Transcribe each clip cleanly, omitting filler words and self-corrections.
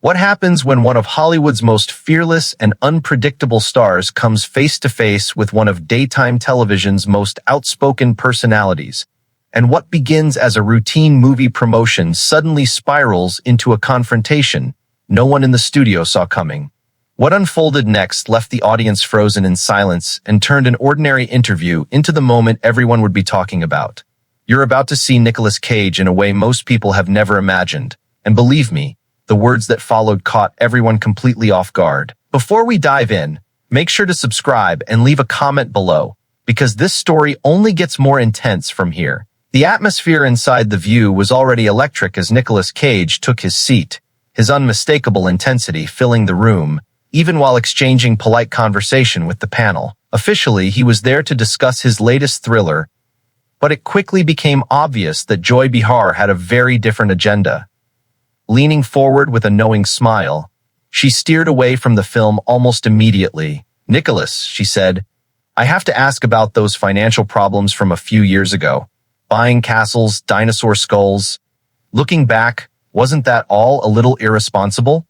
What happens when one of Hollywood's most fearless and unpredictable stars comes face to face with one of daytime television's most outspoken personalities? And what begins as a routine movie promotion suddenly spirals into a confrontation no one in the studio saw coming? What unfolded next left the audience frozen in silence and turned an ordinary interview into the moment everyone would be talking about. You're about to see Nicolas Cage in a way most people have never imagined. And believe me, the words that followed caught everyone completely off guard. Before we dive in, make sure to subscribe and leave a comment below, because this story only gets more intense from here. The atmosphere inside The View was already electric as Nicolas Cage took his seat, his unmistakable intensity filling the room, even while exchanging polite conversation with the panel. Officially, he was there to discuss his latest thriller, but it quickly became obvious that Joy Behar had a very different agenda. Leaning forward with a knowing smile, she steered away from the film almost immediately. "Nicholas," she said, "I have to ask about those financial problems from a few years ago. Buying castles, dinosaur skulls. Looking back, wasn't that all a little irresponsible?"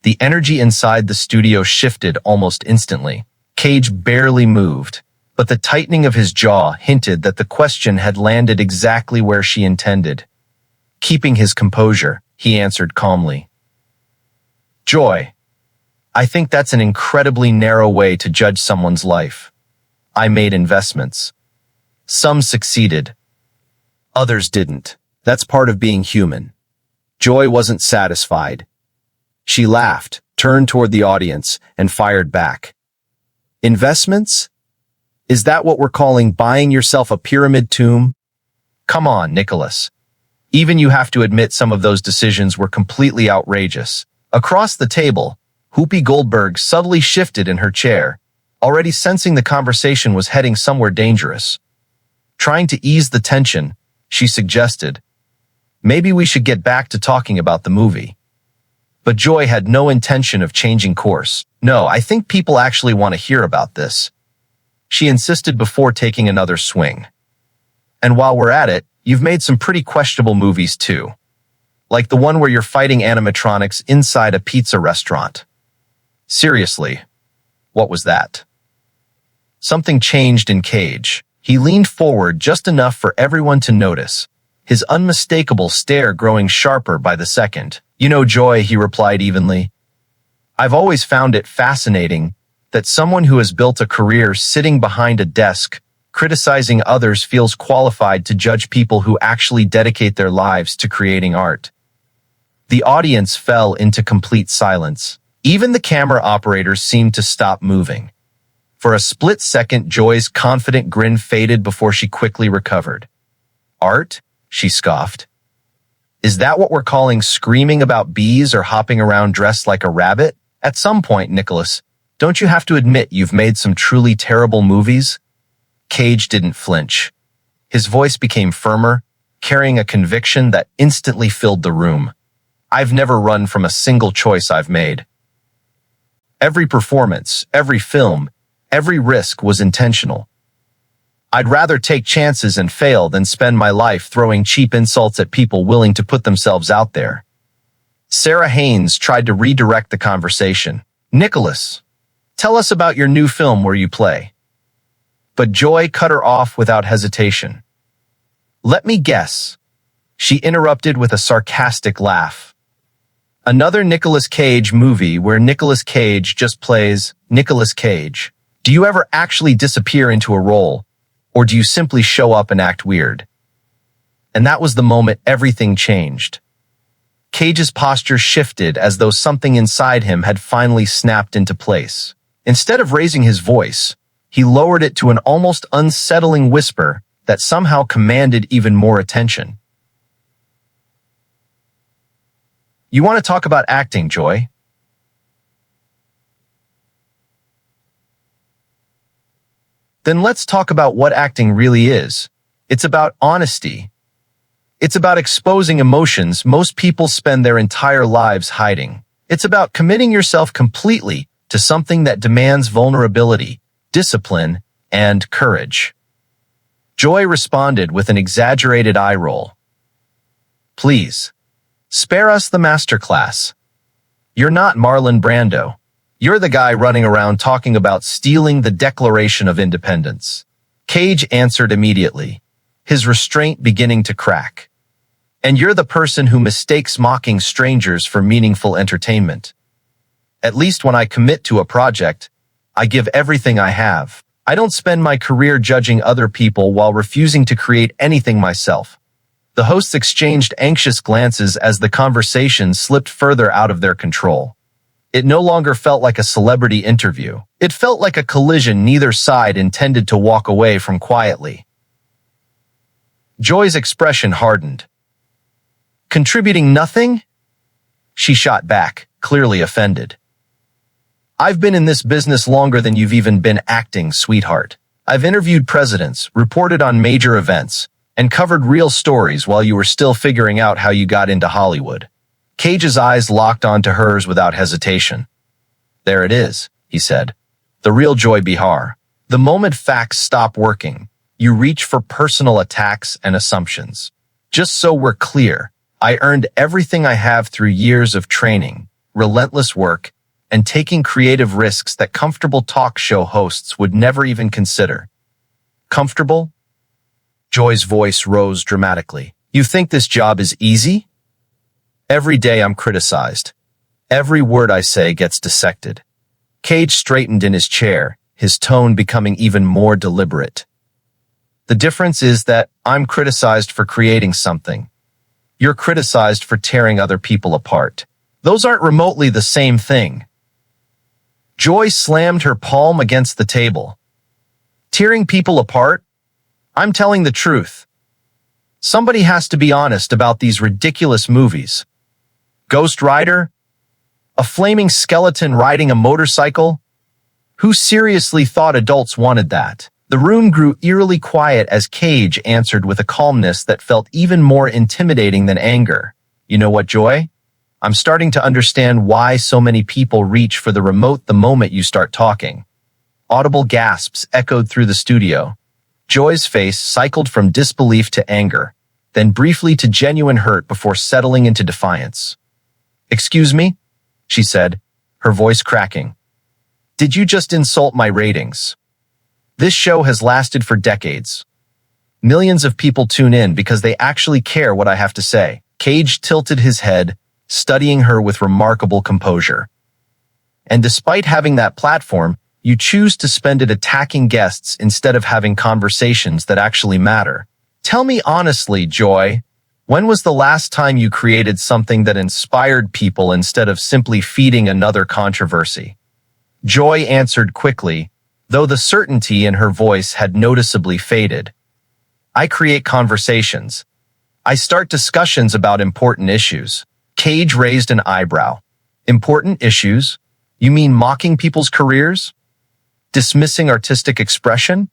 The energy inside the studio shifted almost instantly. Cage barely moved, but the tightening of his jaw hinted that the question had landed exactly where she intended. Keeping his composure, he answered calmly, "Joy, I think that's an incredibly narrow way to judge someone's life. I made investments. Some succeeded. Others didn't. That's part of being human." Joy wasn't satisfied. She laughed, turned toward the audience, and fired back. "Investments? Is that what we're calling buying yourself a pyramid tomb? Come on, Nicholas. Even you have to admit some of those decisions were completely outrageous." Across the table, Whoopi Goldberg subtly shifted in her chair, already sensing the conversation was heading somewhere dangerous. Trying to ease the tension, she suggested, "Maybe we should get back to talking about the movie." But Joy had no intention of changing course. "No, I think people actually want to hear about this," she insisted before taking another swing. "And while we're at it, you've made some pretty questionable movies too. Like the one where you're fighting animatronics inside a pizza restaurant. Seriously, what was that?" Something changed in Cage. He leaned forward just enough for everyone to notice, his unmistakable stare growing sharper by the second. "You know, Joy," he replied evenly, "I've always found it fascinating that someone who has built a career sitting behind a desk, criticizing others, feels qualified to judge people who actually dedicate their lives to creating art." The audience fell into complete silence. Even the camera operators seemed to stop moving. For a split second, Joy's confident grin faded before she quickly recovered. "Art?" she scoffed. "Is that what we're calling screaming about bees or hopping around dressed like a rabbit? At some point, Nicholas, don't you have to admit you've made some truly terrible movies?" Cage didn't flinch. His voice became firmer, carrying a conviction that instantly filled the room. "I've never run from a single choice I've made. Every performance, every film, every risk was intentional. I'd rather take chances and fail than spend my life throwing cheap insults at people willing to put themselves out there." Sarah Haynes tried to redirect the conversation. "Nicholas, tell us about your new film where you play." But Joy cut her off without hesitation. "Let me guess," she interrupted with a sarcastic laugh. "Another Nicolas Cage movie where Nicolas Cage just plays Nicolas Cage. Do you ever actually disappear into a role, or do you simply show up and act weird?" And that was the moment everything changed. Cage's posture shifted as though something inside him had finally snapped into place. Instead of raising his voice, he lowered it to an almost unsettling whisper that somehow commanded even more attention. "You want to talk about acting, Joy? Then let's talk about what acting really is. It's about honesty. It's about exposing emotions most people spend their entire lives hiding. It's about committing yourself completely to something that demands vulnerability, discipline, and courage." Joy responded with an exaggerated eye roll. "Please, spare us the masterclass. You're not Marlon Brando. You're the guy running around talking about stealing the Declaration of Independence. Cage answered immediately, his restraint beginning to crack. And you're the person who mistakes mocking strangers for meaningful entertainment. At least when I commit to a project, I give everything I have. I don't spend my career judging other people while refusing to create anything myself. The hosts exchanged anxious glances as the conversation slipped further out of their control. It no longer felt like a celebrity interview. It felt like a collision neither side intended to walk away from quietly. Joy's expression hardened. Contributing nothing? She shot back, clearly offended. I've been in this business longer than you've even been acting, sweetheart. I've interviewed presidents, reported on major events, and covered real stories while you were still figuring out how you got into Hollywood. Cage's eyes locked onto hers without hesitation. There it is, he said. The real Joy Behar. The moment facts stop working, you reach for personal attacks and assumptions. Just so we're clear, I earned everything I have through years of training, relentless work, and taking creative risks that comfortable talk show hosts would never even consider. Comfortable? Joy's voice rose dramatically. You think this job is easy? Every day I'm criticized. Every word I say gets dissected. Cage straightened in his chair, his tone becoming even more deliberate. The difference is that I'm criticized for creating something. You're criticized for tearing other people apart. Those aren't remotely the same thing. Joy slammed her palm against the table. Tearing people apart? I'm telling the truth. Somebody has to be honest about these ridiculous movies. Ghost Rider? A flaming skeleton riding a motorcycle? Who seriously thought adults wanted that? The room grew eerily quiet as Cage answered with a calmness that felt even more intimidating than anger. You know what, Joy? I'm starting to understand why so many people reach for the remote the moment you start talking. Audible gasps echoed through the studio. Joy's face cycled from disbelief to anger, then briefly to genuine hurt before settling into defiance. Excuse me? She said, her voice cracking. Did you just insult my ratings? This show has lasted for decades. Millions of people tune in because they actually care what I have to say. Cage tilted his head, studying her with remarkable composure. And despite having that platform, you choose to spend it attacking guests instead of having conversations that actually matter. Tell me honestly, Joy, when was the last time you created something that inspired people instead of simply feeding another controversy? Joy answered quickly, though the certainty in her voice had noticeably faded. I create conversations. I start discussions about important issues. Cage raised an eyebrow. Important issues? You mean mocking people's careers? Dismissing artistic expression?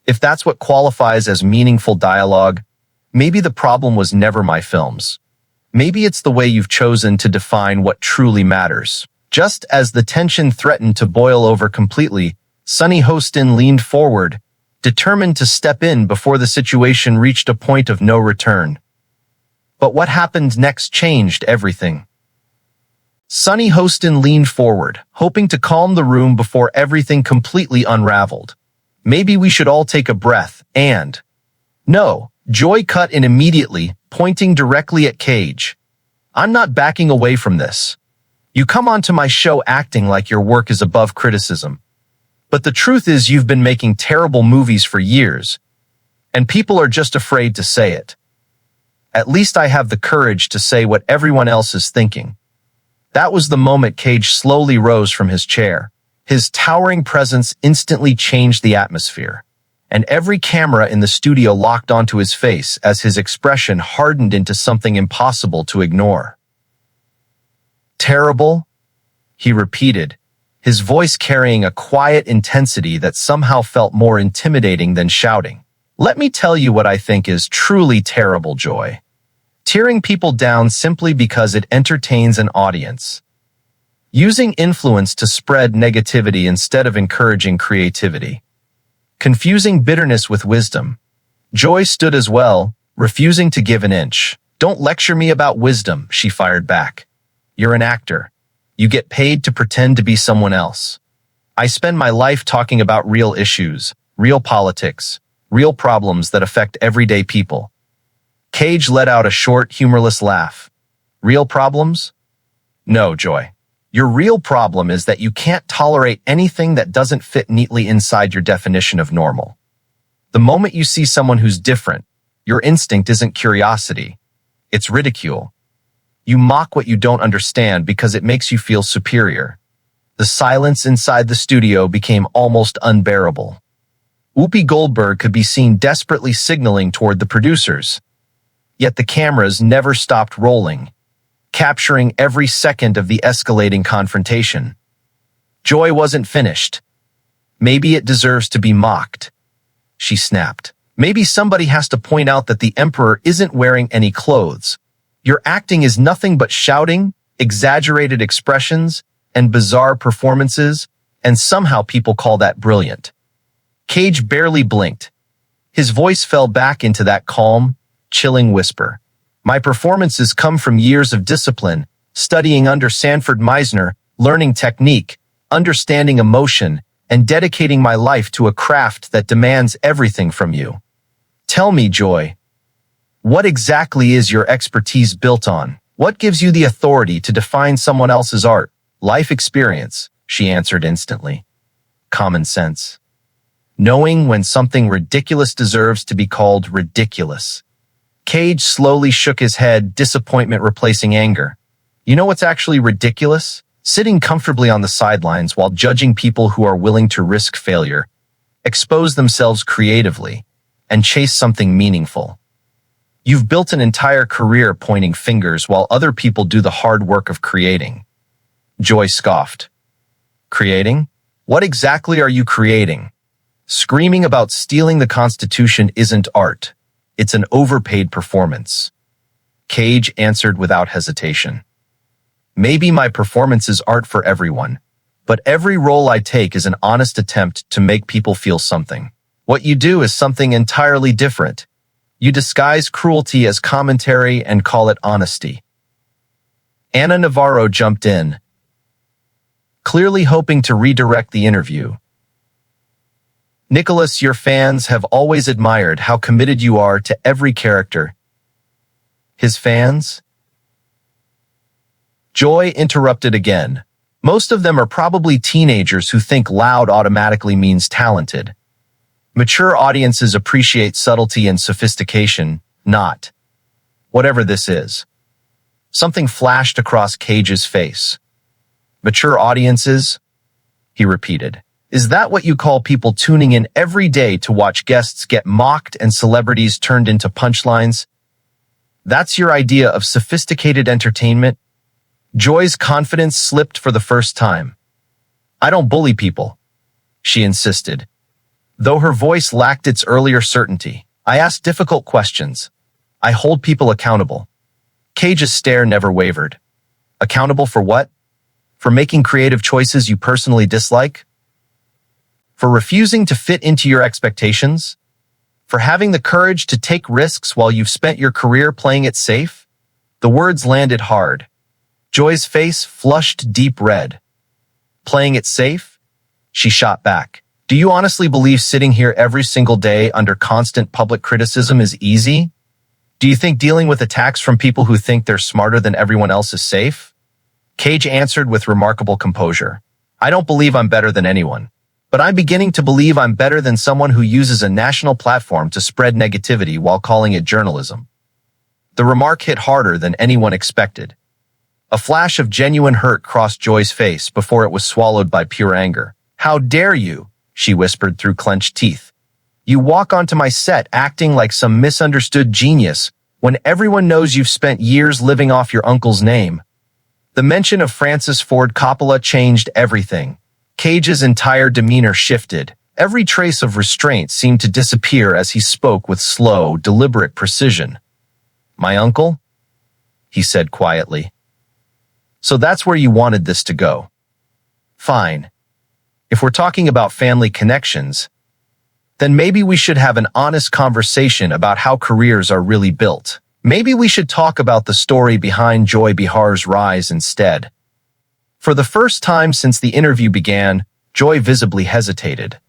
If that's what qualifies as meaningful dialogue, maybe the problem was never my films. Maybe it's the way you've chosen to define what truly matters. Just as the tension threatened to boil over completely, Sonny Hostin leaned forward, determined to step in before the situation reached a point of no return. But what happened next changed everything. Sonny Hostin leaned forward, hoping to calm the room before everything completely unraveled. Maybe we should all take a breath, and... No, Joy cut in immediately, pointing directly at Cage. I'm not backing away from this. You come onto my show acting like your work is above criticism. But the truth is you've been making terrible movies for years, and people are just afraid to say it. At least I have the courage to say what everyone else is thinking. That was the moment Cage slowly rose from his chair. His towering presence instantly changed the atmosphere, and every camera in the studio locked onto his face as his expression hardened into something impossible to ignore. Terrible? He repeated, his voice carrying a quiet intensity that somehow felt more intimidating than shouting. Let me tell you what I think is truly terrible, Joy. Tearing people down simply because it entertains an audience. Using influence to spread negativity instead of encouraging creativity. Confusing bitterness with wisdom. Joy stood as well, refusing to give an inch. Don't lecture me about wisdom, she fired back. You're an actor. You get paid to pretend to be someone else. I spend my life talking about real issues, real politics, real problems that affect everyday people. Cage let out a short, humorless laugh. Real problems? No, Joy. Your real problem is that you can't tolerate anything that doesn't fit neatly inside your definition of normal. The moment you see someone who's different, your instinct isn't curiosity. It's ridicule. You mock what you don't understand because it makes you feel superior. The silence inside the studio became almost unbearable. Whoopi Goldberg could be seen desperately signaling toward the producers. Yet the cameras never stopped rolling, capturing every second of the escalating confrontation. Joy wasn't finished. Maybe it deserves to be mocked, she snapped. Maybe somebody has to point out that the emperor isn't wearing any clothes. Your acting is nothing but shouting, exaggerated expressions, and bizarre performances, and somehow people call that brilliant. Cage barely blinked. His voice fell back into that calm, chilling whisper. My performances come from years of discipline, studying under Sanford Meisner, learning technique, understanding emotion, and dedicating my life to a craft that demands everything from you. Tell me, Joy, what exactly is your expertise built on? What gives you the authority to define someone else's art? Life experience, she answered instantly. Common sense. Knowing when something ridiculous deserves to be called ridiculous. Cage slowly shook his head, disappointment replacing anger. You know what's actually ridiculous? Sitting comfortably on the sidelines while judging people who are willing to risk failure, expose themselves creatively, and chase something meaningful. You've built an entire career pointing fingers while other people do the hard work of creating. Joy scoffed. Creating? What exactly are you creating? Screaming about stealing the Constitution isn't art. It's an overpaid performance. Cage answered without hesitation. Maybe my performances aren't for everyone, but every role I take is an honest attempt to make people feel something. What you do is something entirely different. You disguise cruelty as commentary and call it honesty. Anna Navarro jumped in, clearly hoping to redirect the interview. Nicolas, your fans have always admired how committed you are to every character. His fans? Joy interrupted again. Most of them are probably teenagers who think loud automatically means talented. Mature audiences appreciate subtlety and sophistication, not whatever this is. Something flashed across Cage's face. Mature audiences? He repeated. Is that what you call people tuning in every day to watch guests get mocked and celebrities turned into punchlines? That's your idea of sophisticated entertainment? Joy's confidence slipped for the first time. I don't bully people, she insisted. Though her voice lacked its earlier certainty, I ask difficult questions. I hold people accountable. Cage's stare never wavered. Accountable for what? For making creative choices you personally dislike? For refusing to fit into your expectations? For having the courage to take risks while you've spent your career playing it safe? The words landed hard. Joy's face flushed deep red. Playing it safe? She shot back. Do you honestly believe sitting here every single day under constant public criticism is easy? Do you think dealing with attacks from people who think they're smarter than everyone else is safe? Cage answered with remarkable composure. I don't believe I'm better than anyone. But I'm beginning to believe I'm better than someone who uses a national platform to spread negativity while calling it journalism. The remark hit harder than anyone expected. A flash of genuine hurt crossed Joy's face before it was swallowed by pure anger. How dare you, she whispered through clenched teeth. You walk onto my set acting like some misunderstood genius when everyone knows you've spent years living off your uncle's name. The mention of Francis Ford Coppola changed everything. Cage's entire demeanor shifted. Every trace of restraint seemed to disappear as he spoke with slow, deliberate precision. My uncle? He said quietly. So that's where you wanted this to go. Fine. If we're talking about family connections, then maybe we should have an honest conversation about how careers are really built. Maybe we should talk about the story behind Joy Behar's rise instead. For the first time since the interview began, Joy visibly hesitated.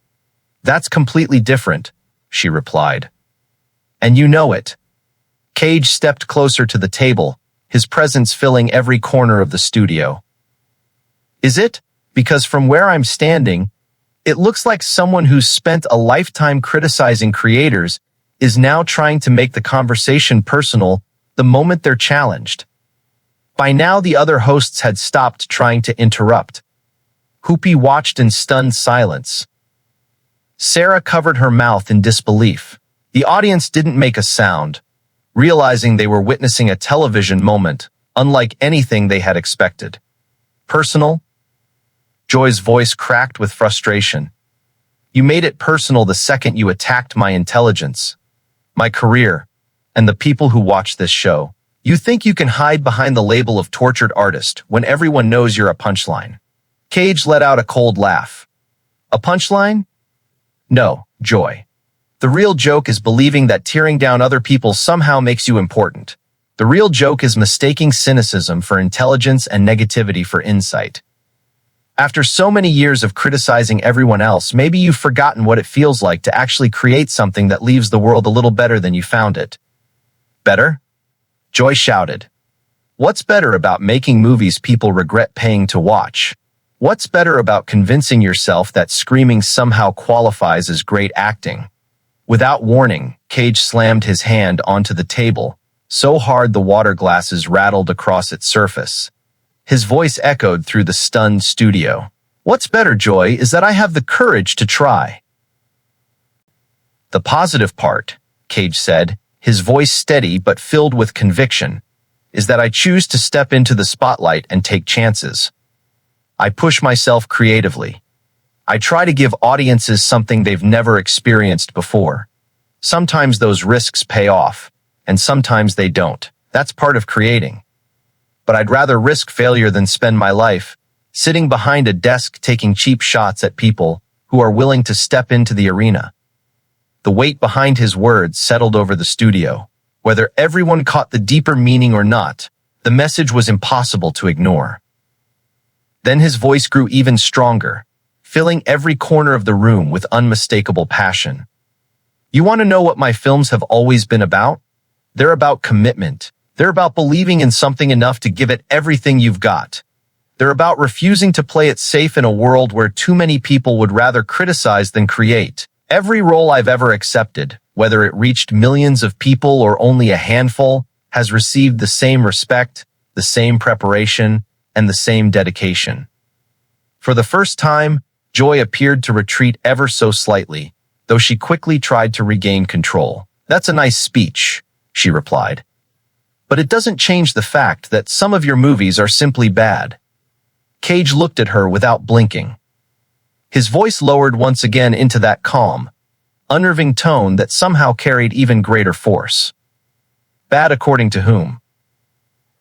"That's completely different," she replied. "And you know it." Cage stepped closer to the table, his presence filling every corner of the studio. "Is it? Because from where I'm standing, it looks like someone who's spent a lifetime criticizing creators is now trying to make the conversation personal the moment they're challenged." By now, the other hosts had stopped trying to interrupt. Hoopy watched in stunned silence. Sarah covered her mouth in disbelief. The audience didn't make a sound, realizing they were witnessing a television moment, unlike anything they had expected. "Personal?" Joy's voice cracked with frustration. "You made it personal the second you attacked my intelligence, my career, and the people who watch this show. You think you can hide behind the label of tortured artist when everyone knows you're a punchline." Cage let out a cold laugh. "A punchline? No, Joy. The real joke is believing that tearing down other people somehow makes you important. The real joke is mistaking cynicism for intelligence and negativity for insight. After so many years of criticizing everyone else, maybe you've forgotten what it feels like to actually create something that leaves the world a little better than you found it." "Better?" Joy shouted. "What's better about making movies people regret paying to watch? What's better about convincing yourself that screaming somehow qualifies as great acting?" Without warning, Cage slammed his hand onto the table, so hard the water glasses rattled across its surface. His voice echoed through the stunned studio. "What's better, Joy, is that I have the courage to try." "The positive part," Cage said, his voice steady but filled with conviction, "is that I choose to step into the spotlight and take chances. I push myself creatively. I try to give audiences something they've never experienced before. Sometimes those risks pay off, and sometimes they don't. That's part of creating. But I'd rather risk failure than spend my life sitting behind a desk taking cheap shots at people who are willing to step into the arena." The weight behind his words settled over the studio. Whether everyone caught the deeper meaning or not, the message was impossible to ignore. Then his voice grew even stronger, filling every corner of the room with unmistakable passion. "You want to know what my films have always been about? They're about commitment. They're about believing in something enough to give it everything you've got. They're about refusing to play it safe in a world where too many people would rather criticize than create. Every role I've ever accepted, whether it reached millions of people or only a handful, has received the same respect, the same preparation, and the same dedication." For the first time, Joy appeared to retreat ever so slightly, though she quickly tried to regain control. "That's a nice speech," she replied. "But it doesn't change the fact that some of your movies are simply bad." Cage looked at her without blinking. His voice lowered once again into that calm, unnerving tone that somehow carried even greater force. "Bad according to whom?"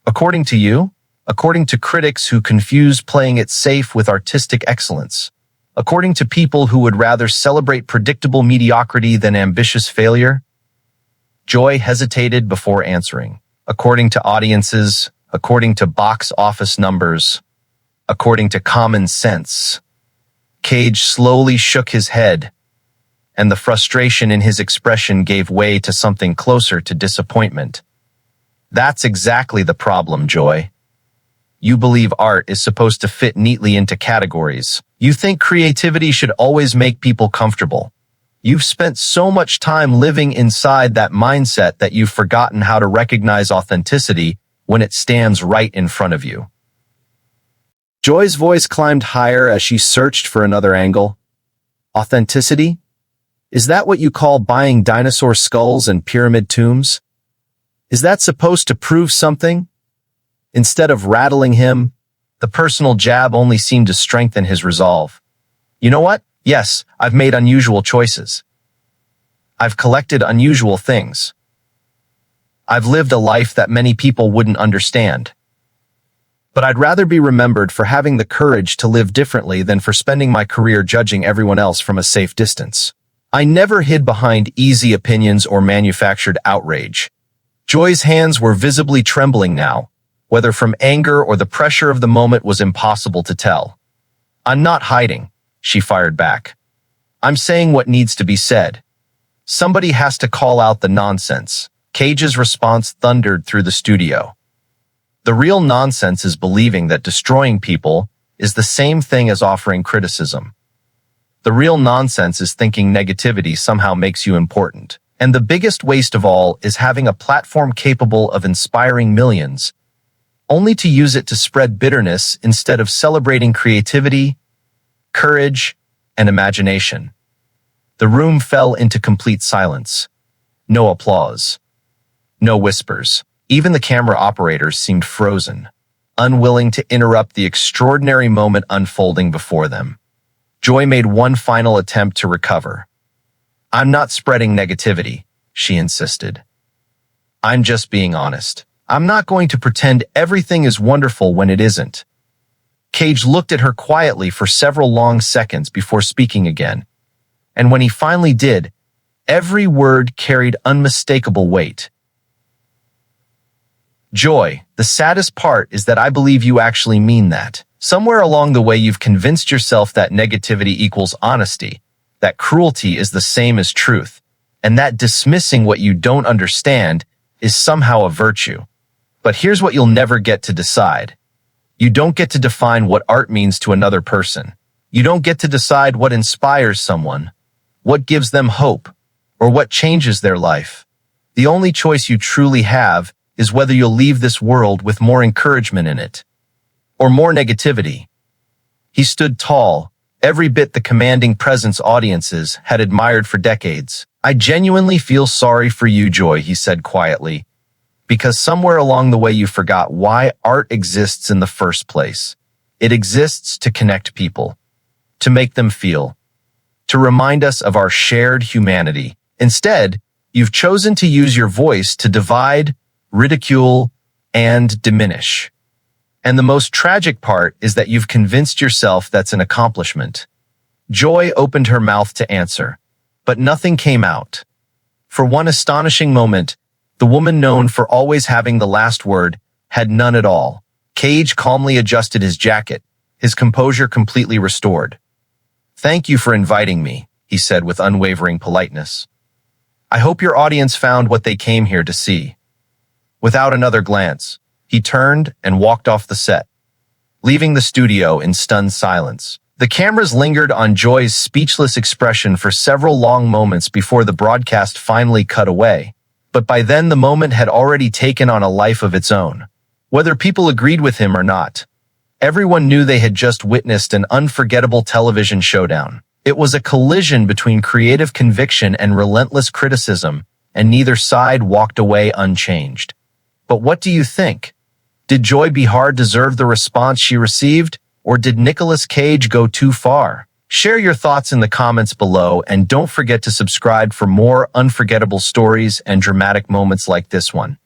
"According to you? According to critics who confuse playing it safe with artistic excellence. According to people who would rather celebrate predictable mediocrity than ambitious failure?" Joy hesitated before answering. "According to audiences, according to box office numbers, according to common sense." Cage slowly shook his head, and the frustration in his expression gave way to something closer to disappointment. "That's exactly the problem, Joy. You believe art is supposed to fit neatly into categories. You think creativity should always make people comfortable. You've spent so much time living inside that mindset that you've forgotten how to recognize authenticity when it stands right in front of you." Joy's voice climbed higher as she searched for another angle. "Authenticity? Is that what you call buying dinosaur skulls and pyramid tombs? Is that supposed to prove something?" Instead of rattling him, the personal jab only seemed to strengthen his resolve. "You know what? Yes, I've made unusual choices. I've collected unusual things. I've lived a life that many people wouldn't understand. But I'd rather be remembered for having the courage to live differently than for spending my career judging everyone else from a safe distance. I never hid behind easy opinions or manufactured outrage." Joy's hands were visibly trembling now, whether from anger or the pressure of the moment was impossible to tell. "I'm not hiding," she fired back. "I'm saying what needs to be said. Somebody has to call out the nonsense." Cage's response thundered through the studio. "The real nonsense is believing that destroying people is the same thing as offering criticism. The real nonsense is thinking negativity somehow makes you important. And the biggest waste of all is having a platform capable of inspiring millions, only to use it to spread bitterness instead of celebrating creativity, courage, and imagination." The room fell into complete silence. No applause. No whispers. Even the camera operators seemed frozen, unwilling to interrupt the extraordinary moment unfolding before them. Joy made one final attempt to recover. "I'm not spreading negativity," she insisted. "I'm just being honest. I'm not going to pretend everything is wonderful when it isn't." Cage looked at her quietly for several long seconds before speaking again, and when he finally did, every word carried unmistakable weight. "Joy, the saddest part is that I believe you actually mean that. Somewhere along the way you've convinced yourself that negativity equals honesty, that cruelty is the same as truth, and that dismissing what you don't understand is somehow a virtue. But here's what you'll never get to decide. You don't get to define what art means to another person. You don't get to decide what inspires someone, what gives them hope, or what changes their life. The only choice you truly have is whether you'll leave this world with more encouragement in it, or more negativity." He stood tall, every bit the commanding presence audiences had admired for decades. "I genuinely feel sorry for you, Joy," he said quietly, "because somewhere along the way you forgot why art exists in the first place. It exists to connect people, to make them feel, to remind us of our shared humanity. Instead, you've chosen to use your voice to divide, ridicule, and diminish. And the most tragic part is that you've convinced yourself that's an accomplishment." Joy opened her mouth to answer, but nothing came out. For one astonishing moment, the woman known for always having the last word had none at all. Cage calmly adjusted his jacket, his composure completely restored. "Thank you for inviting me," he said with unwavering politeness. "I hope your audience found what they came here to see." Without another glance, he turned and walked off the set, leaving the studio in stunned silence. The cameras lingered on Joy's speechless expression for several long moments before the broadcast finally cut away. But by then the moment had already taken on a life of its own. Whether people agreed with him or not, everyone knew they had just witnessed an unforgettable television showdown. It was a collision between creative conviction and relentless criticism, and neither side walked away unchanged. But what do you think? Did Joy Behar deserve the response she received, or did Nicolas Cage go too far? Share your thoughts in the comments below, and don't forget to subscribe for more unforgettable stories and dramatic moments like this one.